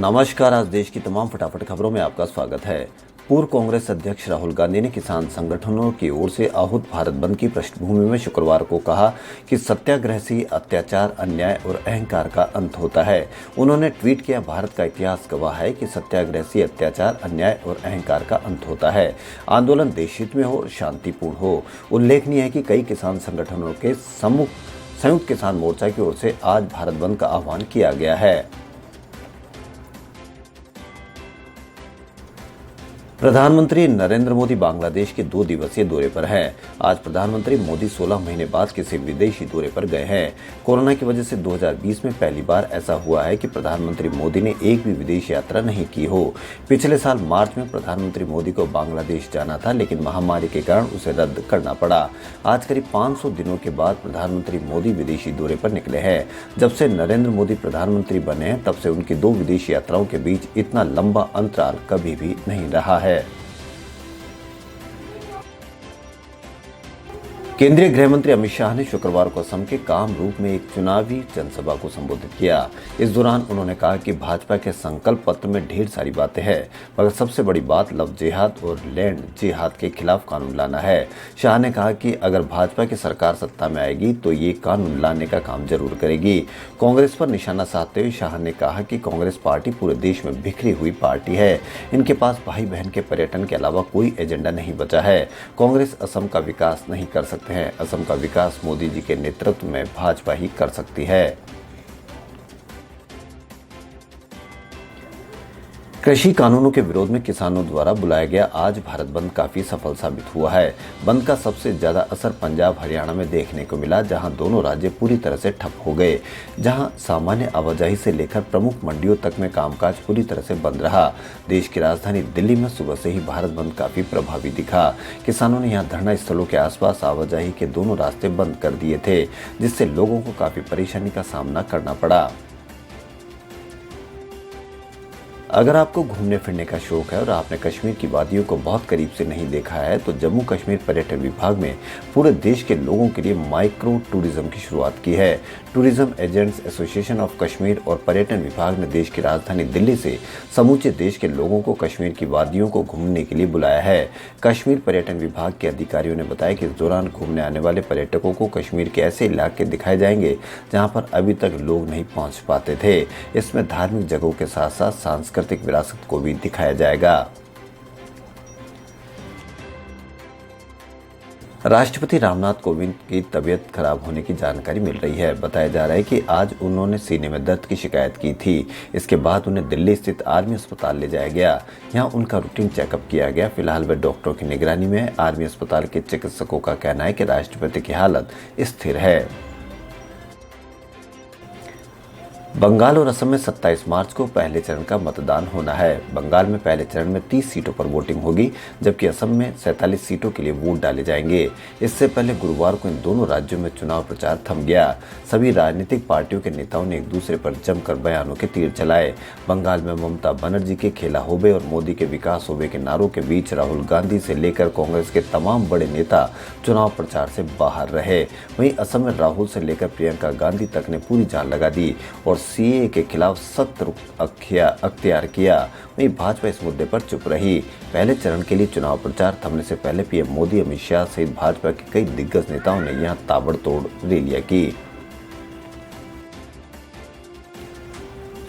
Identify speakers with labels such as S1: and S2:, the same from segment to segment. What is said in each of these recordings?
S1: नमस्कार। आज देश की तमाम फटाफट खबरों में आपका स्वागत है। पूर्व कांग्रेस अध्यक्ष राहुल गांधी ने किसान संगठनों की ओर से आहूत भारत बंद की पृष्ठभूमि में शुक्रवार को कहा कि सत्याग्रह से अत्याचार, अन्याय और अहंकार का अंत होता है। उन्होंने ट्वीट किया, भारत का इतिहास गवाह है कि सत्याग्रह से अत्याचार, अन्याय और अहंकार का अंत होता है। आंदोलन देशहित में हो और शांतिपूर्ण हो। उल्लेखनीय है कि कई किसान संगठनों के संयुक्त किसान मोर्चा की ओर से आज भारत बंद का आह्वान किया गया है। प्रधानमंत्री नरेंद्र मोदी बांग्लादेश के 2 दिवसीय दौरे पर हैं। आज प्रधानमंत्री मोदी 16 महीने बाद किसी विदेशी दौरे पर गए हैं। कोरोना की वजह से 2020 में पहली बार ऐसा हुआ है कि प्रधानमंत्री मोदी ने एक भी विदेश यात्रा नहीं की हो। पिछले साल मार्च में प्रधानमंत्री मोदी को बांग्लादेश जाना था, लेकिन महामारी के कारण उसे रद्द करना पड़ा। आज करीब 500 दिनों के बाद प्रधानमंत्री मोदी विदेशी दौरे पर निकले हैं। जब से नरेंद्र मोदी प्रधानमंत्री बने हैं, तब से उनकी 2 विदेश यात्राओं के बीच इतना लंबा अंतराल कभी भी नहीं रहा है। केंद्रीय गृह मंत्री अमित शाह ने शुक्रवार को असम के कामरूप में एक चुनावी जनसभा को संबोधित किया। इस दौरान उन्होंने कहा कि भाजपा के संकल्प पत्र में ढेर सारी बातें हैं, मगर सबसे बड़ी बात लव जिहाद और लैंड जिहाद के खिलाफ कानून लाना है। शाह ने कहा कि अगर भाजपा की सरकार सत्ता में आएगी तो ये कानून लाने का काम जरूर करेगी। कांग्रेस पर निशाना साधते हुए शाह ने कहा कि कांग्रेस पार्टी पूरे देश में बिखरी हुई पार्टी है। इनके पास भाई बहन के पर्यटन के अलावा कोई एजेंडा नहीं बचा है। कांग्रेस असम का विकास नहीं कर सकते हैं। असम का विकास मोदी जी के नेतृत्व में भाजपा ही कर सकती है। कृषि कानूनों के विरोध में किसानों द्वारा बुलाया गया आज भारत बंद काफी सफल साबित हुआ है। बंद का सबसे ज्यादा असर पंजाब, हरियाणा में देखने को मिला, जहां दोनों राज्य पूरी तरह से ठप हो गए। जहां सामान्य आवाजाही से लेकर प्रमुख मंडियों तक में कामकाज पूरी तरह से बंद रहा। देश की राजधानी दिल्ली में सुबह से ही भारत बंद काफी प्रभावी दिखा। किसानों ने यहां धरना स्थलों के आसपास आवाजाही के दोनों रास्ते बंद कर दिए थे, जिससे लोगों को काफी परेशानी का सामना करना पड़ा। अगर आपको घूमने फिरने का शौक है और आपने कश्मीर की वादियों को बहुत करीब से नहीं देखा है, तो जम्मू कश्मीर पर्यटन विभाग में पूरे देश के लोगों के लिए माइक्रो टूरिज्म की शुरुआत की है। Tourism agents association of Kashmir और पर्यटन विभाग ने देश की राजधानी दिल्ली से समूचे देश के लोगों को कश्मीर की वादियों को घूमने के लिए बुलाया है। कश्मीर पर्यटन विभाग के अधिकारियों ने बताया कि इस दौरान घूमने आने वाले पर्यटकों को कश्मीर के ऐसे इलाके दिखाए जाएंगे जहाँ पर अभी तक लोग नहीं पहुँच पाते थे। इसमें धार्मिक जगहों के साथ साथ सांस्कृतिक विरासत को भी दिखाया जाएगा। राष्ट्रपति रामनाथ कोविंद की तबीयत खराब होने की जानकारी मिल रही है। बताया जा रहा है कि आज उन्होंने सीने में दर्द की शिकायत की थी। इसके बाद उन्हें दिल्ली स्थित आर्मी अस्पताल ले जाया गया। यहां उनका रूटीन चेकअप किया गया। फिलहाल वे डॉक्टरों की निगरानी में है। आर्मी अस्पताल के चिकित्सकों का कहना है कि राष्ट्रपति की हालत स्थिर है। बंगाल और असम में 27 मार्च को पहले चरण का मतदान होना है। बंगाल में पहले चरण में 30 सीटों पर वोटिंग होगी, जबकि असम में 47 सीटों के लिए वोट डाले जाएंगे। इससे पहले गुरुवार को इन दोनों राज्यों में चुनाव प्रचार थम गया। सभी राजनीतिक पार्टियों के नेताओं ने एक दूसरे पर जमकर बयानों के तीर चलाए। बंगाल में ममता बनर्जी के खेला होबे और मोदी के विकास होबे के नारों के बीच राहुल गांधी से लेकर कांग्रेस के तमाम बड़े नेता चुनाव प्रचार से बाहर रहे। वहीं असम में राहुल से लेकर प्रियंका गांधी तक ने पूरी जान लगा दी और सीए के खिलाफ सख्त रुख अख्तियार किया। वहीं भाजपा इस मुद्दे पर चुप रही। पहले चरण के लिए चुनाव प्रचार थमने से पहले पीएम मोदी, अमित शाह सहित भाजपा के कई दिग्गज नेताओं ने यहां ताबड़तोड़ रैलियां की।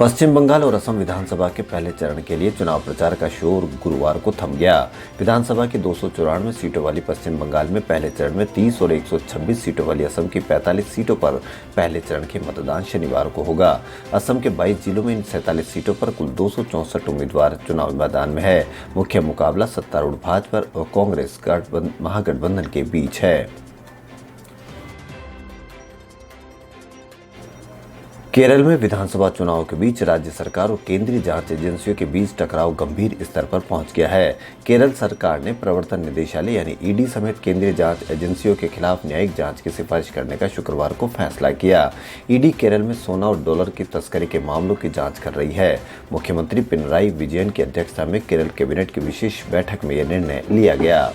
S1: पश्चिम बंगाल और असम विधानसभा के पहले चरण के लिए चुनाव प्रचार का शोर गुरुवार को थम गया। विधानसभा की 294 सीटों वाली पश्चिम बंगाल में पहले चरण में 30 और 126 सीटों वाली असम की 45 सीटों पर पहले चरण के मतदान शनिवार को होगा। असम के 22 जिलों में इन 47 सीटों पर कुल 264 उम्मीदवार चुनाव मैदान में है। मुख्य मुकाबला सत्तारूढ़ भाजपा और कांग्रेस महागठबंधन के बीच है। केरल में विधानसभा चुनाव के बीच राज्य सरकार और केंद्रीय जांच एजेंसियों के बीच टकराव गंभीर स्तर पर पहुंच गया है। केरल सरकार ने प्रवर्तन निदेशालय यानी ईडी समेत केंद्रीय जांच एजेंसियों के खिलाफ न्यायिक जांच की सिफारिश करने का शुक्रवार को फैसला किया। ईडी केरल में सोना और डॉलर की तस्करी के मामलों की जांच कर रही है। मुख्यमंत्री पिनराई विजयन की अध्यक्षता में केरल कैबिनेट की विशेष बैठक में यह निर्णय लिया गया।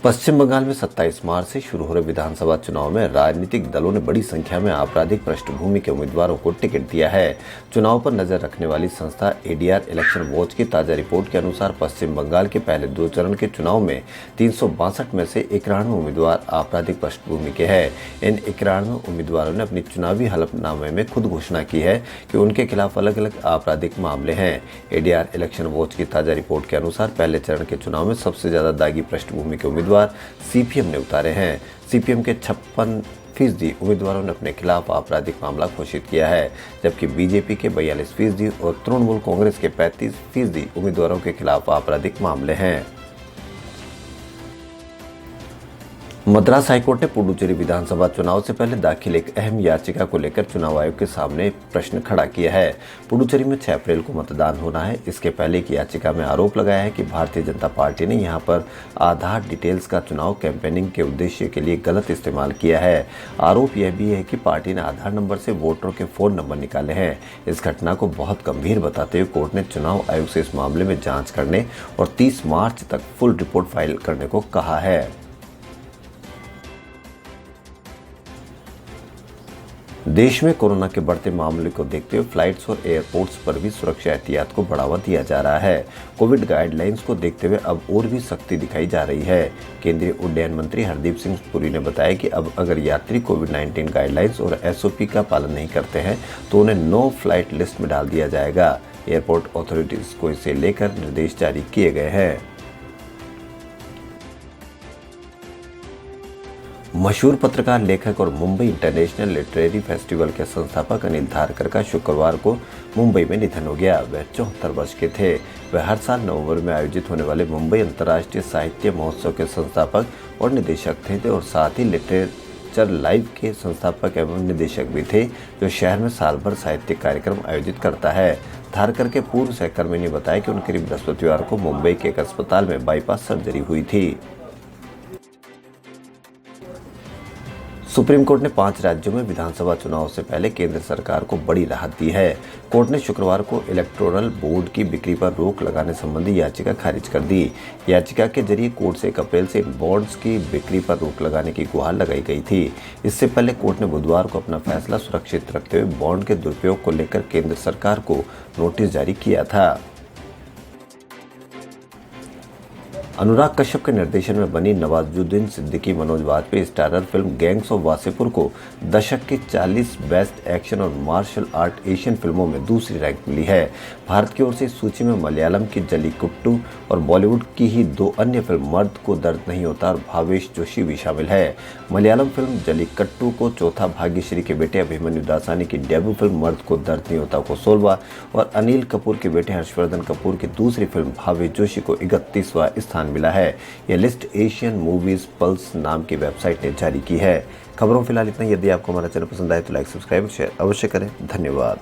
S1: पश्चिम बंगाल में 27 मार्च से शुरू हो रहे विधानसभा चुनाव में राजनीतिक दलों ने बड़ी संख्या में आपराधिक पृष्ठभूमि के उम्मीदवारों को टिकट दिया है। चुनाव पर नजर रखने वाली संस्था एडीआर इलेक्शन वॉच की ताजा रिपोर्ट के अनुसार पश्चिम बंगाल के पहले 2 चरण के चुनाव में 362 में से 91 उम्मीदवार आपराधिक पृष्ठभूमि के हैं। इन 91 उम्मीदवारों ने अपनी चुनावी हलफनामे में खुद घोषणा की है कि उनके खिलाफ अलग अलग आपराधिक मामले हैं। एडीआर इलेक्शन वॉच की ताजा रिपोर्ट के अनुसार पहले चरण के चुनाव में सबसे ज्यादा दागी पृष्ठभूमि के उम्मीदवार सीपीएम ने उतारे हैं। सीपीएम के 56% उम्मीदवारों ने अपने खिलाफ आपराधिक मामला घोषित किया है, जबकि बीजेपी के 42% और तृणमूल कांग्रेस के 35% उम्मीदवारों के खिलाफ आपराधिक मामले हैं। मद्रास हाईकोर्ट ने पुडुचेरी विधानसभा चुनाव से पहले दाखिल एक अहम याचिका को लेकर चुनाव आयोग के सामने प्रश्न खड़ा किया है। पुडुचेरी में 6 अप्रैल को मतदान होना है। इसके पहले की याचिका में आरोप लगाया है कि भारतीय जनता पार्टी ने यहां पर आधार डिटेल्स का चुनाव कैंपेनिंग के उद्देश्य के लिए गलत इस्तेमाल किया है। आरोप यह भी है कि पार्टी ने आधार नंबर से वोटरों के फोन नंबर निकाले हैं। इस घटना को बहुत गंभीर बताते हुए कोर्ट ने चुनाव आयोग से इस मामले में जाँच करने और 30 मार्च तक फुल रिपोर्ट फाइल करने को कहा है। देश में कोरोना के बढ़ते मामले को देखते हुए फ्लाइट्स और एयरपोर्ट्स पर भी सुरक्षा एहतियात को बढ़ावा दिया जा रहा है। कोविड गाइडलाइंस को देखते हुए अब और भी सख्ती दिखाई जा रही है। केंद्रीय उड्डयन मंत्री हरदीप सिंह पुरी ने बताया कि अब अगर यात्री कोविड-19 गाइडलाइंस और एसओपी का पालन नहीं करते हैं तो उन्हें नो फ्लाइट लिस्ट में डाल दिया जाएगा। एयरपोर्ट अथॉरिटीज को इसे लेकर निर्देश जारी किए गए हैं। मशहूर पत्रकार, लेखक और मुंबई इंटरनेशनल लिटरेरी फेस्टिवल के संस्थापक अनिल धारकर का शुक्रवार को मुंबई में निधन हो गया। वह 74 वर्ष के थे। वह हर साल नवंबर में आयोजित होने वाले मुंबई अंतर्राष्ट्रीय साहित्य महोत्सव के संस्थापक और निदेशक थे और साथ ही लिटरेचर लाइव के संस्थापक एवं निदेशक भी थे, जो शहर में साल भर साहित्यिक कार्यक्रम आयोजित करता है। धारकर के पूर्व सहकर्मी ने बताया कि उनके बृहस्पतिवार को मुंबई के एक अस्पताल में बाईपास सर्जरी हुई थी। सुप्रीम कोर्ट ने 5 राज्यों में विधानसभा चुनाव से पहले केंद्र सरकार को बड़ी राहत दी है। कोर्ट ने शुक्रवार को इलेक्टोरल बोर्ड की बिक्री पर रोक लगाने संबंधी याचिका खारिज कर दी। याचिका के जरिए कोर्ट से 1 अप्रैल से इन बॉन्ड्स की बिक्री पर रोक लगाने की गुहार लगाई गई थी। इससे पहले कोर्ट ने बुधवार को अपना फैसला सुरक्षित रखते हुए बॉन्ड के दुरुपयोग को लेकर केंद्र सरकार को नोटिस जारी किया था। अनुराग कश्यप के निर्देशन में बनी Nawazuddin Siddiqui Manoj Vajpayee starrer film gangs of Wasseypur को दशक की 40 बेस्ट एक्शन और मार्शल आर्ट एशियन फिल्मों में दूसरी रैंक मिली है। भारत की ओर से इस सूची में मलयालम की जल्लीकट्टू और बॉलीवुड की ही 2 अन्य फिल्म मर्द को दर्द नहीं होता और भावेश जोशी भी शामिल है। मलयालम फिल्म जल्लीकट्टू को चौथा, भाग्यश्री के बेटे अभिमन्यु दासानी की डेब्यू फिल्म मर्द को दर्द नहीं होता को 16वां और अनिल कपूर के बेटे हर्षवर्धन कपूर की दूसरी फिल्म भावेश जोशी को 31वां स्थान मिला है। यह लिस्ट एशियन मूवीज पल्स नाम की वेबसाइट ने जारी की है। खबरों फिलहाल इतना ही। यदि आपको हमारा चैनल पसंद आए तो लाइक, सब्सक्राइब, शेयर अवश्य करें। धन्यवाद।